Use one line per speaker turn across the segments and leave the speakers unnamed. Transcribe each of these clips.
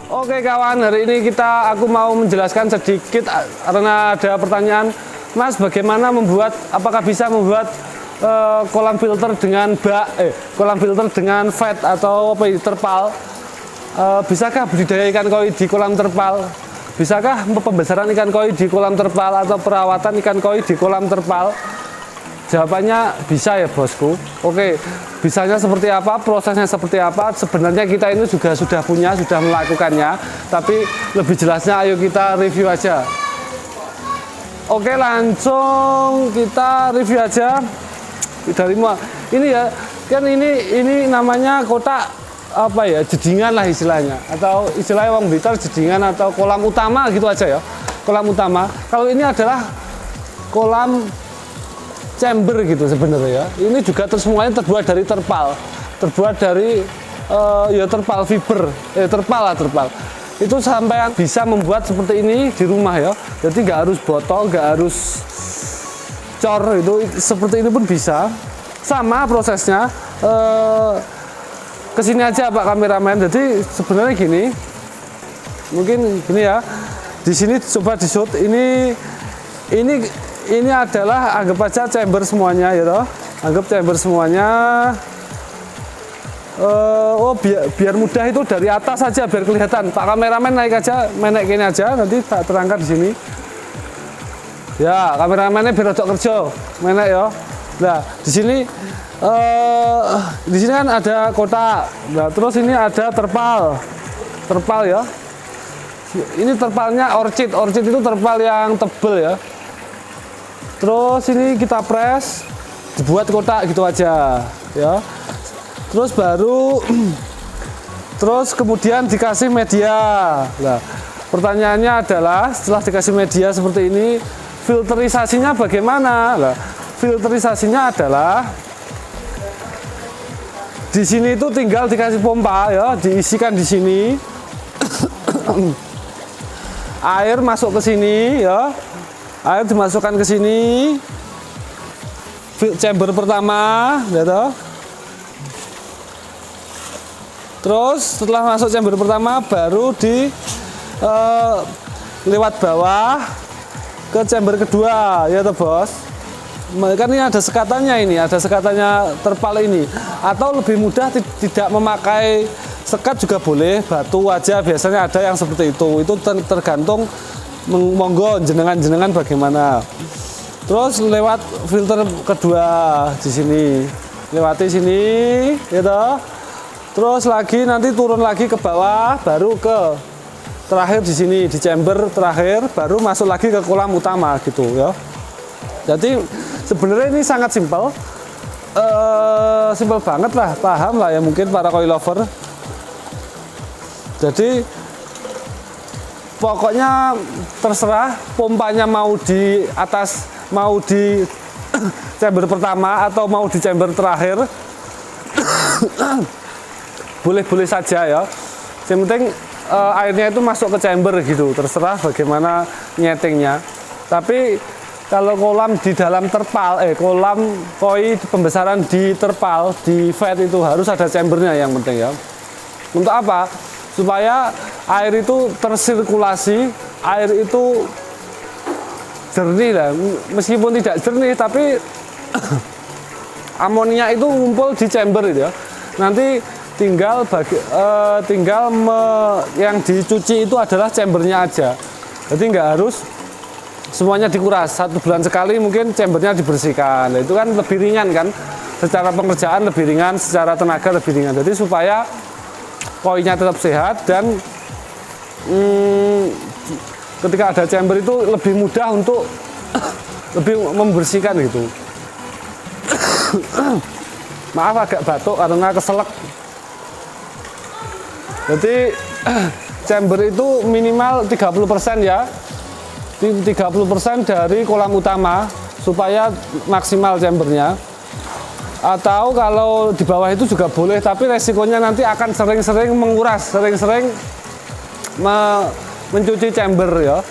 Oke kawan, hari ini aku mau menjelaskan sedikit karena ada pertanyaan, Mas, bagaimana apakah bisa membuat kolam filter dengan kolam filter dengan fat atau terpal? Bisakah budidaya ikan koi di kolam terpal? Bisakah pembesaran ikan koi di kolam terpal atau perawatan ikan koi di kolam terpal? Jawabannya bisa ya bosku. Oke, bisanya seperti apa, prosesnya seperti apa, sebenarnya kita ini juga sudah melakukannya, tapi lebih jelasnya ayo kita review aja. Oke, langsung kita review aja. Dari ini ya, kan ini namanya kotak apa ya, jedingan lah istilahnya, atau istilahnya wong Blitar jedingan atau kolam utama gitu aja ya, kolam utama. Kalau ini adalah kolam chamber gitu sebenarnya ya. Ini juga semuanya terbuat dari terpal, terbuat dari ya terpal fiber, terpal. Itu sampai bisa membuat seperti ini di rumah ya. Jadi nggak harus botol, nggak harus cor, itu seperti ini pun bisa. Sama prosesnya. Kesini aja Pak kameramen. Jadi sebenarnya gini, mungkin gini ya. Di sini coba di shoot ini adalah anggap aja chamber semuanya ya toh. Anggap chamber semuanya. Biar mudah itu dari atas saja biar kelihatan. Pak kameramen naik gini aja, nanti tak terangkan di sini. Ya, kameramennya biar rodok kerja, menek ya. Nah, di sini kan ada kotak. Nah, terus ini ada terpal ya. Ini terpalnya orchid itu terpal yang tebel ya. Terus ini kita press, dibuat kotak gitu aja ya. Terus kemudian dikasih media. Nah, pertanyaannya adalah setelah dikasih media seperti ini, filterisasinya bagaimana? Nah, filterisasinya adalah di sini itu tinggal dikasih pompa ya, diisikan di sini. Air masuk ke sini ya. Air dimasukkan ke sini, chamber pertama, gitu. Terus setelah masuk chamber pertama, baru lewat bawah ke chamber kedua, ya toh bos. Kan ini ada sekatannya terpal ini. Atau lebih mudah tidak memakai sekat juga boleh, batu aja biasanya ada yang seperti itu. Itu tergantung. Monggo jenengan bagaimana. Terus lewat filter kedua di sini, lewati sini gitu. Terus lagi nanti turun lagi ke bawah, baru ke terakhir di sini di chamber terakhir, baru masuk lagi ke kolam utama gitu ya. Jadi sebenarnya ini sangat simpel, simpel banget lah, paham lah ya mungkin para koi lover. Jadi pokoknya terserah pompanya mau di atas, mau di chamber pertama atau mau di chamber terakhir. Boleh-boleh saja ya. Yang penting airnya itu masuk ke chamber gitu, terserah bagaimana nyetingnya. Tapi kalau kolam di dalam terpal, kolam koi pembesaran di terpal, di fat itu harus ada chambernya yang penting ya. Untuk apa? Supaya air itu tersirkulasi, air itu jernih lah, meskipun tidak jernih tapi amonia itu ngumpul di chamber itu ya. Nanti yang dicuci itu adalah chambernya aja, jadi nggak harus semuanya dikuras. 1 bulan sekali mungkin chambernya dibersihkan. Nah, itu kan lebih ringan kan, secara pengerjaan lebih ringan, secara tenaga lebih ringan. Jadi supaya koinya tetap sehat dan ketika ada chamber itu lebih mudah untuk lebih membersihkan gitu. Maaf agak batuk karena keselak. Jadi chamber itu minimal 30% ya, 30% dari kolam utama supaya maksimal chambernya. Atau kalau di bawah itu juga boleh, tapi resikonya nanti akan sering-sering menguras, sering-sering mencuci chamber ya.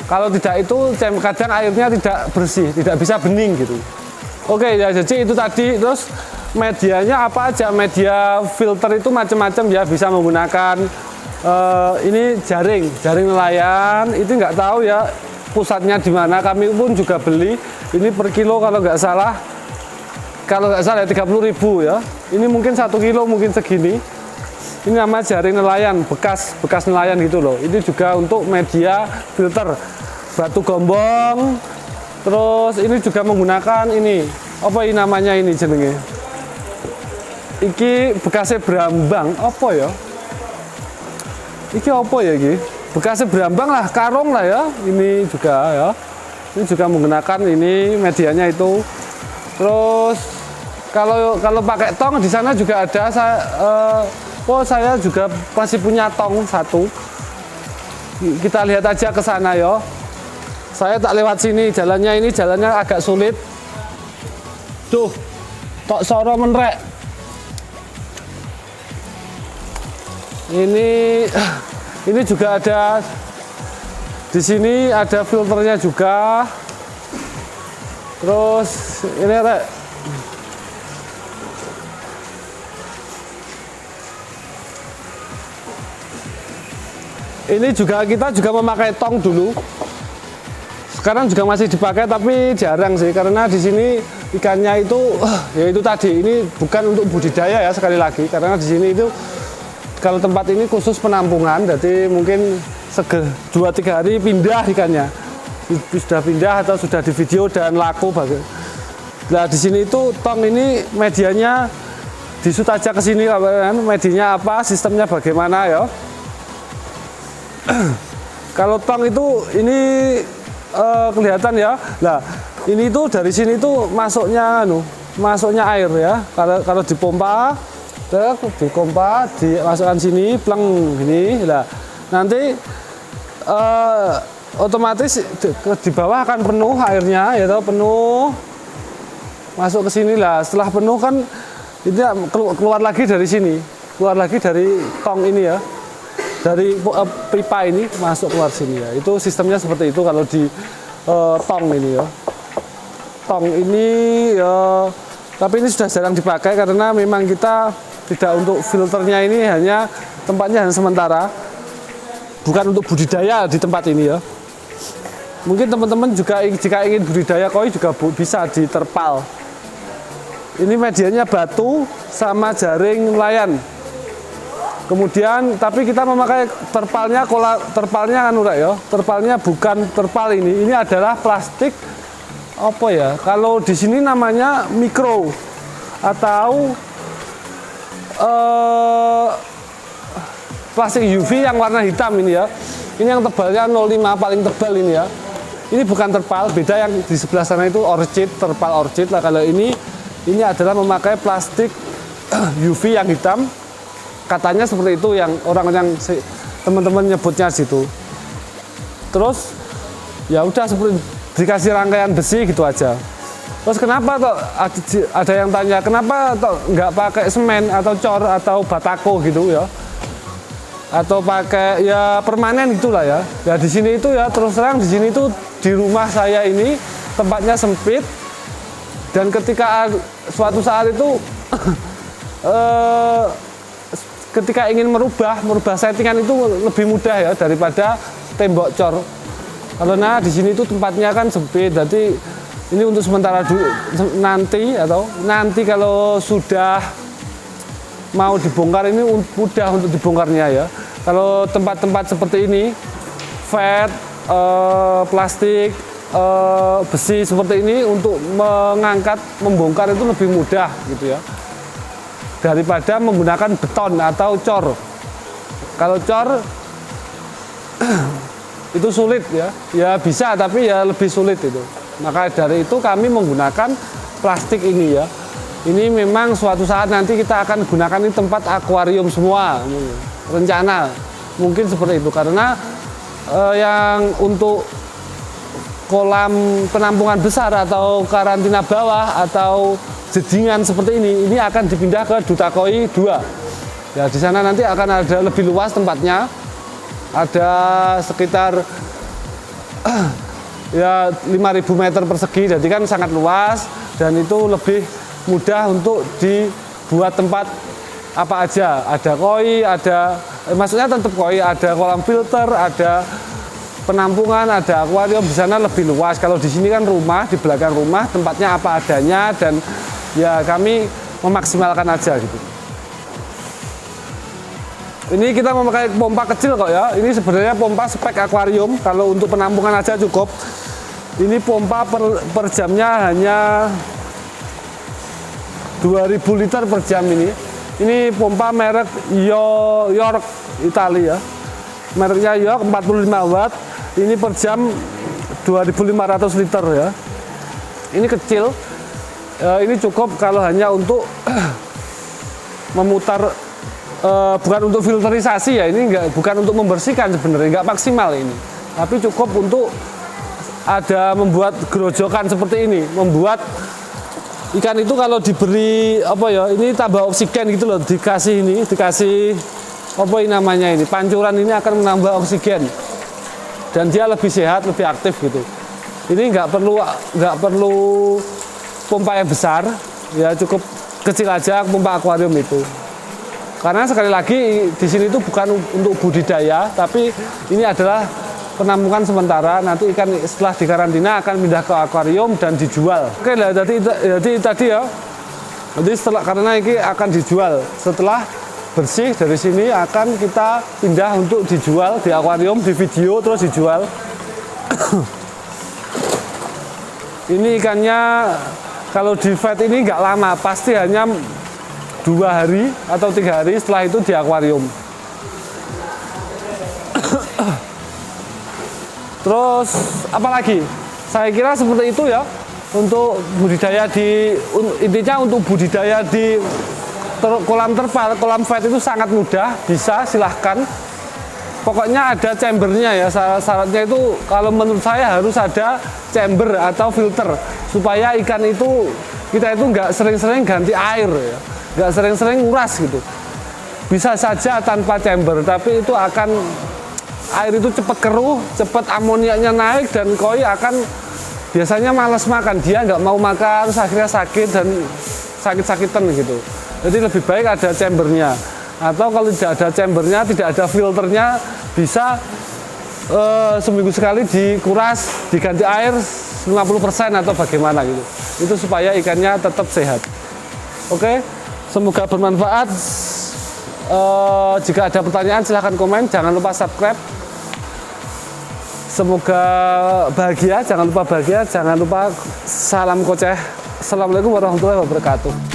Kalau tidak itu kadang airnya tidak bersih, tidak bisa bening gitu. Oke ya, jadi itu tadi. Terus medianya apa aja? Media filter itu macam-macam ya, bisa menggunakan Ini jaring nelayan. Itu nggak tahu ya pusatnya di mana. Kami pun juga beli. Ini per kilo kalau nggak salah ya 30.000 ya. Ini mungkin 1 kilo mungkin segini. Ini nama jaring nelayan, bekas nelayan gitu loh. Ini juga untuk media filter batu gombong. Terus ini juga menggunakan ini apa ini namanya ini jenenge. Iki bekasnya berambang apa ya? Iki apa ya iki? Bekasnya berambang lah, karung lah ya. Ini juga ya. Ini juga menggunakan ini medianya itu. Terus kalau pakai tong di sana juga ada. Saya juga masih punya tong satu. Kita lihat aja ke sana ya. Saya tak lewat sini, jalannya agak sulit. Tuh, tok soro menrek. Ini juga ada di sini ada filternya juga. Terus ini rek. Ini juga kita juga memakai tong dulu. Sekarang juga masih dipakai tapi jarang sih karena di sini ikannya itu ya itu tadi ini bukan untuk budidaya ya sekali lagi karena di sini itu kalau tempat ini khusus penampungan jadi mungkin 2-3 hari pindah ikannya sudah pindah atau sudah di video dan laku bagus. Nah di sini itu tong ini medianya disut aja ke sini medianya apa sistemnya bagaimana ya. Kalau tong itu ini kelihatan ya. Nah, ini tuh dari sini tuh masuknya air ya. Kalau dipompa, dimasukkan sini, pleng gini. Nah, nanti otomatis di bawah akan penuh airnya ya penuh. Masuk ke sini lah. Setelah penuh kan itu keluar lagi dari sini. Keluar lagi dari tong ini ya. Dari pipa ini masuk keluar sini ya. Itu sistemnya seperti itu kalau di tong ini ya. Tong ini ya, tapi ini sudah jarang dipakai karena memang kita tidak untuk filternya ini hanya tempatnya hanya sementara. Bukan untuk budidaya di tempat ini ya. Mungkin teman-teman juga jika ingin budidaya koi juga bisa di terpal. Ini medianya batu sama jaring nelayan. Kemudian tapi kita memakai terpalnya ya. Terpalnya bukan terpal ini adalah plastik apa ya? Kalau di sini namanya mikro atau plastik UV yang warna hitam ini ya. Ini yang tebalnya 0,5 paling tebal ini ya. Ini bukan terpal, beda yang di sebelah sana itu orchid, terpal orchid lah. Kalau ini adalah memakai plastik UV yang hitam. Katanya seperti itu yang teman-teman nyebutnya situ. Terus ya udah seperti dikasih rangkaian besi gitu aja. Terus kenapa toh ada yang tanya kenapa toh nggak pakai semen atau cor atau batako gitu ya? Atau pakai ya permanen gitulah ya. Ya di sini itu ya terus terang di sini itu di rumah saya ini tempatnya sempit dan ketika suatu saat itu ketika ingin merubah settingan itu lebih mudah ya daripada tembok cor. Karena di sini itu tempatnya kan sempit. Jadi ini untuk sementara dulu nanti kalau sudah mau dibongkar ini mudah untuk dibongkarnya ya. Kalau tempat-tempat seperti ini fat, plastik, besi seperti ini untuk membongkar itu lebih mudah gitu ya. Daripada menggunakan beton atau cor. Kalau cor itu sulit ya. Ya bisa tapi ya lebih sulit itu. Maka dari itu kami menggunakan plastik ini ya. Ini memang suatu saat nanti kita akan gunakan ini tempat akuarium semua. Rencana mungkin seperti itu karena yang untuk kolam penampungan besar atau karantina bawah atau jedingan seperti ini akan dipindah ke Duta Koi 2. Ya di sana nanti akan ada lebih luas tempatnya. Ada sekitar ya 5.000 meter persegi, jadi kan sangat luas dan itu lebih mudah untuk dibuat tempat apa aja. Ada koi, ada maksudnya tetap koi, ada kolam filter, ada penampungan, ada akuarium. Di sana lebih luas. Kalau di sini kan rumah, di belakang rumah tempatnya apa adanya, dan ya kami memaksimalkan aja gitu. Ini kita memakai pompa kecil kok ya. Ini sebenarnya pompa spek akuarium. Kalau untuk penampungan aja cukup. Ini pompa per jamnya hanya 2000 liter per jam ini. Ini pompa merek York Italia ya. Mereknya York 45 watt. Ini per jam 2500 liter ya. Ini kecil. Ini cukup kalau hanya untuk memutar, bukan untuk filterisasi ya. Ini bukan untuk membersihkan sebenarnya, nggak maksimal ini. Tapi cukup untuk ada membuat gerojokan seperti ini, membuat ikan itu kalau diberi apa ya, ini tambah oksigen gitu loh, dikasih apa ini namanya, ini pancuran ini akan menambah oksigen dan dia lebih sehat, lebih aktif gitu. Ini nggak perlu pompa yang besar ya, cukup kecil aja pompa akuarium itu. Karena sekali lagi di sini itu bukan untuk budidaya, tapi ini adalah penampungan sementara. Nanti ikan setelah dikarantina akan pindah ke akuarium dan dijual. Oke lah, jadi tadi ya. Jadi karena ini akan dijual setelah bersih dari sini, akan kita pindah untuk dijual di akuarium, di video terus dijual. Ini ikannya kalau di vet ini nggak lama, pasti hanya 2 hari atau 3 hari, setelah itu di akuarium. Terus apalagi? Saya kira seperti itu ya untuk budidaya intinya untuk budidaya di kolam terpal, kolam vet itu sangat mudah, bisa, silahkan. Pokoknya ada chambernya ya, syaratnya itu kalau menurut saya harus ada chamber atau filter supaya ikan itu, kita itu nggak sering-sering ganti air ya, nggak sering-sering nguras gitu. Bisa saja tanpa chamber, tapi itu akan, air itu cepat keruh, cepat amoniaknya naik, dan koi akan biasanya malas makan, dia nggak mau makan, terus akhirnya sakit dan sakit-sakitan gitu. Jadi lebih baik ada chambernya, atau kalau tidak ada chambernya, tidak ada filternya, bisa seminggu sekali dikuras, diganti air 50% atau bagaimana gitu. Itu supaya ikannya tetap sehat. Oke, semoga bermanfaat. Jika ada pertanyaan silahkan komen, jangan lupa subscribe. Semoga bahagia, jangan lupa bahagia, jangan lupa salam koceh. Assalamualaikum warahmatullahi wabarakatuh.